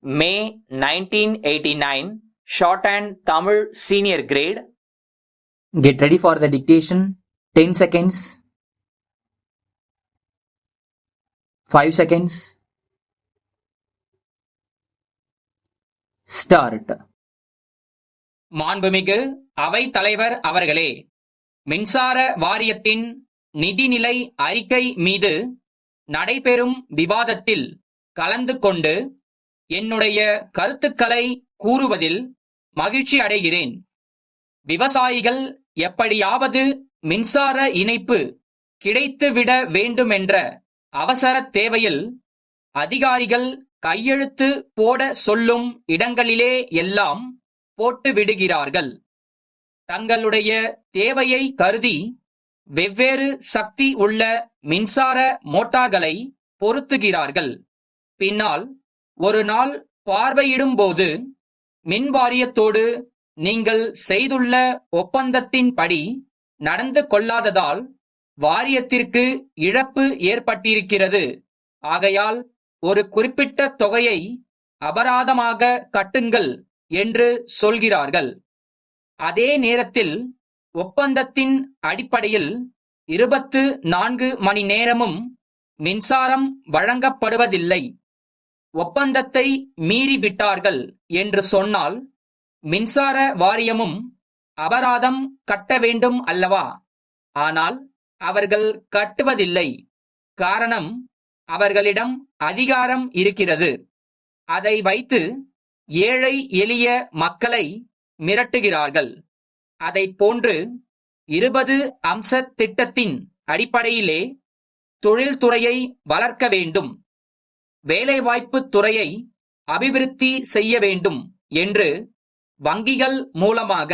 May 1989, Shorthand Tamil Senior Grade. Get ready for the dictation. 10 seconds. 5 seconds. Start. மாண்புமிகு அவை தலைவர் அவர்களே, மின்சார வாரியத்தின் நிதிநிலை அறிக்கை மீது நடைபெறும் விவாதத்தில் கலந்து கொண்டு என்னுடைய கருத்துக்களை கூறுவதில் மகிழ்ச்சி அடைகிறேன். விவசாயிகள் எப்படியாவது மின்சார இணைப்பு கிடைத்துவிட வேண்டுமென்ற அவசர தேவையில் அதிகாரிகள் கையெழுத்து போட சொல்லும் இடங்களிலே எல்லாம் போட்டு விடுகிறார்கள். தங்களுடைய தேவையை கருதி வெவ்வேறு சக்தி உள்ள மின்சார மோட்டார்களை பொருத்துகிறார்கள். பின்னால் ஒரு நாள் பார்வையிடும்போது மின் வாரியத்தோடு நீங்கள் செய்துள்ள ஒப்பந்தத்தின்படி நடந்து கொள்ளாததால் வாரியத்திற்கு இழப்பு ஏற்பட்டிருக்கிறது. ஆகையால் ஒரு குறிப்பிட்ட தொகையை அபராதமாக கட்டுங்கள் என்று சொல்கிறார்கள். அதே நேரத்தில் ஒப்பந்தத்தின் அடிப்படையில் 24 மணி நேரமும் மின்சாரம் வழங்கப்படுவதில்லை. ஒப்பந்தத்தை மீறிவிட்டார்கள் என்று சொன்னால் மின்சார வாரியமும் அபராதம் கட்ட வேண்டும் அல்லவா? ஆனால் அவர்கள் கட்டுவதில்லை. காரணம், அவர்களிடம் அதிகாரம் இருக்கிறது. அதை வைத்து ஏழை எளிய மக்களை மிரட்டுகிறார்கள். அதை போன்று 20 அம்ச திட்டத்தின் அடிப்படையிலே தொழில்துறையை வளர்க்க வேண்டும், வேலைவாய்ப்பு துறையை அபிவிருத்தி செய்ய வேண்டும் என்று வங்கிகள் மூலமாக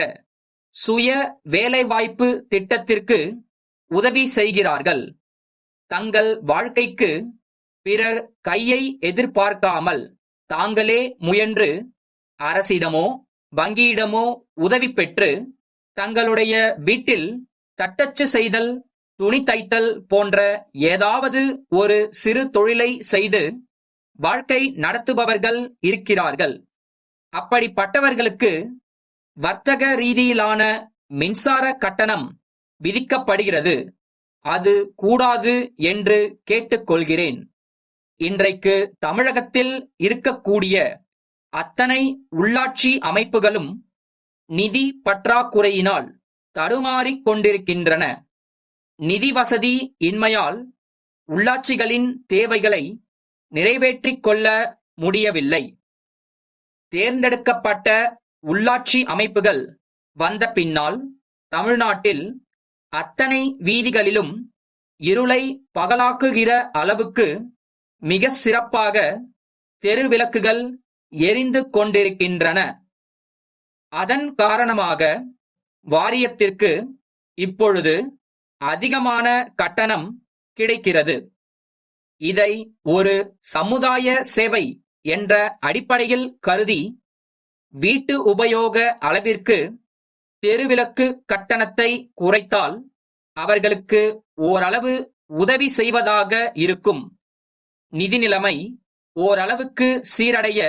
சுய வேலைவாய்ப்பு திட்டத்திற்கு உதவி செய்கிறார்கள். தங்கள் வாழ்க்கைக்கு பிறர் கையை எதிர்பார்க்காமல் தாங்களே முயன்று அரசிடமோ வங்கியிடமோ உதவி பெற்று தங்களுடைய வீட்டில் தட்டச்சு செய்தல், துணி தைத்தல் போன்ற ஏதாவது ஒரு சிறு தொழிலை செய்து வாழ்க்கை நடத்துபவர்கள் இருக்கிறார்கள். அப்படிப்பட்டவர்களுக்கு வர்த்தக ரீதியிலான மின்சார கட்டணம் விதிக்கப்படுகிறது. அது கூடாது என்று கேட்டுக்கொள்கிறேன். இன்றைக்கு தமிழகத்தில் இருக்கக்கூடிய அத்தனை உள்ளாட்சி அமைப்புகளும் நிதி பற்றாக்குறையினால் தடுமாறிக் கொண்டிருக்கின்றன. நிதி வசதி இன்மையால் உள்ளாட்சிகளின் தேவைகளை நிறைவேற்றிக் கொள்ள முடியவில்லை. தேர்ந்தெடுக்கப்பட்ட உள்ளாட்சி அமைப்புகள் வந்த பின்னால் தமிழ்நாட்டில் அத்தனை வீதிகளிலும் இருளை பகலாக்குகிற அளவுக்கு மிக சிறப்பாக தெருவிளக்குகள் எரிந்து கொண்டிருக்கின்றன. அதன் காரணமாக வாரியத்திற்கு இப்பொழுது அதிகமான கட்டணம் கிடைக்கிறது. இதை ஒரு சமுதாய சேவை என்ற அடிப்படையில் கருதி வீட்டு உபயோக அளவிற்கு தெருவிளக்கு கட்டணத்தை குறைத்தால் அவர்களுக்கு ஓரளவு உதவி செய்வதாக இருக்கும். நிதி நிலைமை ஓரளவுக்கு சீரடைய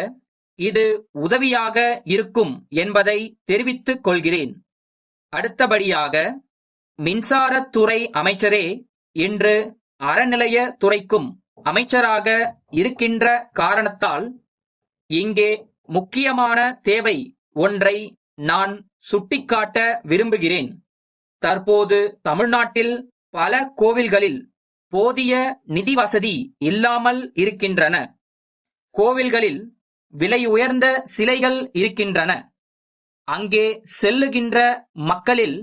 இது உதவியாக இருக்கும் என்பதை தெரிவித்துக் கொள்கிறேன். அடுத்தபடியாக, மின்சாரத்துறை அமைச்சரே இன்று அறநிலைய துறைக்கும் அமைச்சராக இருக்கின்ற காரணத்தால் இங்கே முக்கியமான தேவை ஒன்றை நான் சுட்டிக்காட்ட விரும்புகிறேன். தற்போது தமிழ்நாட்டில் பல கோவில்களில் போதிய நிதி வசதி இல்லாமல் இருக்கின்றன. கோவில்களில் விலை உயர்ந்த சிலைகள் இருக்கின்றன. அங்கே செல்லுகின்ற மக்களில்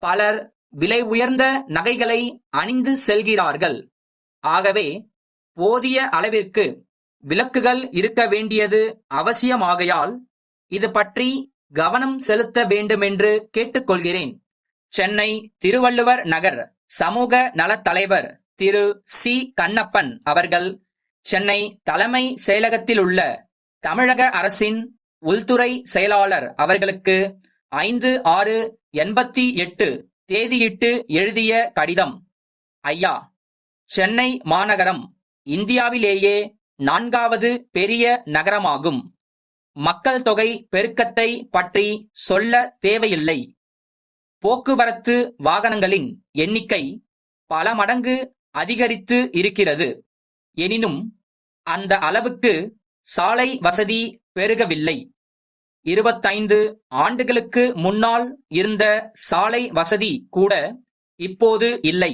பலர் விலை உயர்ந்த நகைகளை அணிந்து செல்கிறார்கள். ஆகவே போதிய அளவிற்கு விளக்குகள் இருக்க வேண்டியது அவசியமாகையால் இது பற்றி கவனம் செலுத்த வேண்டுமென்று கேட்டுக்கொள்கிறேன். சென்னை திருவள்ளுவர் நகர் சமூக நலத் தலைவர் திரு சி. கண்ணப்பன் அவர்கள் சென்னை தலைமை செயலகத்திலுள்ள தமிழக அரசின் உள்துறை செயலாளர் அவர்களுக்கு 5/6/88 தேதியிட்டு எழுதிய கடிதம். ஐயா, சென்னை மாநகரம் இந்தியாவிலேயே 4வது பெரிய நகரமாகும். மக்கள் தொகை பெருக்கத்தை பற்றி சொல்ல தேவையில்லை. போக்குவரத்து வாகனங்களின் எண்ணிக்கை பல மடங்கு அதிகரித்து இருக்கிறது. எனினும் அந்த அளவுக்கு சாலை வசதி பெருகவில்லை. 25 ஆண்டுகளுக்கு முன்னால் இருந்த சாலை வசதி கூட இப்போது இல்லை.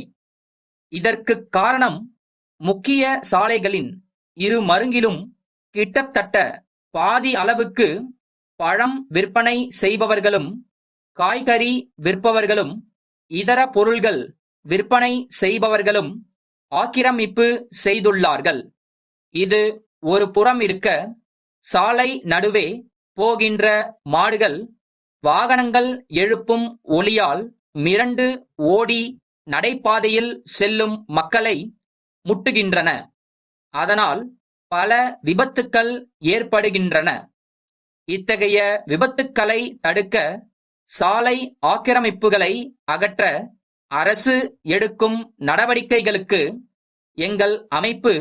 இதற்குக் காரணம் முக்கிய சாலைகளின் இரு மருங்கிலும் கிட்டத்தட்ட பாதி அளவுக்கு பழம் விற்பனை செய்பவர்களும் காய்கறி விற்பவர்களும் இதர பொருள்கள் விற்பனை செய்பவர்களும் ஆக்கிரமிப்பு செய்துள்ளார்கள். இது ஒரு புறம் இருக்க, சாலை நடுவே போகின்ற மாடுகள் வாகனங்கள் எழுப்பும் ஒலியால் மிரண்டு ஓடி நடைபாதையில் செல்லும் மக்களை முட்டுகின்றன. அதனால் பல விபத்துக்கள் ஏற்படுகின்றன. இத்தகைய விபத்துக்களை தடுக்க சாலை ஆக்கிரமிப்புகளை அகற்ற அரசு எடுக்கும் நடவடிக்கைகளுக்கு எங்கள் அமைப்பு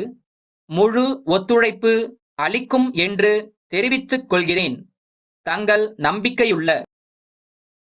முழு ஒத்துழைப்பு அளிக்கும் என்று தெரிவித்துக் கொள்கிறேன். தங்கள் நம்பிக்கையுள்ள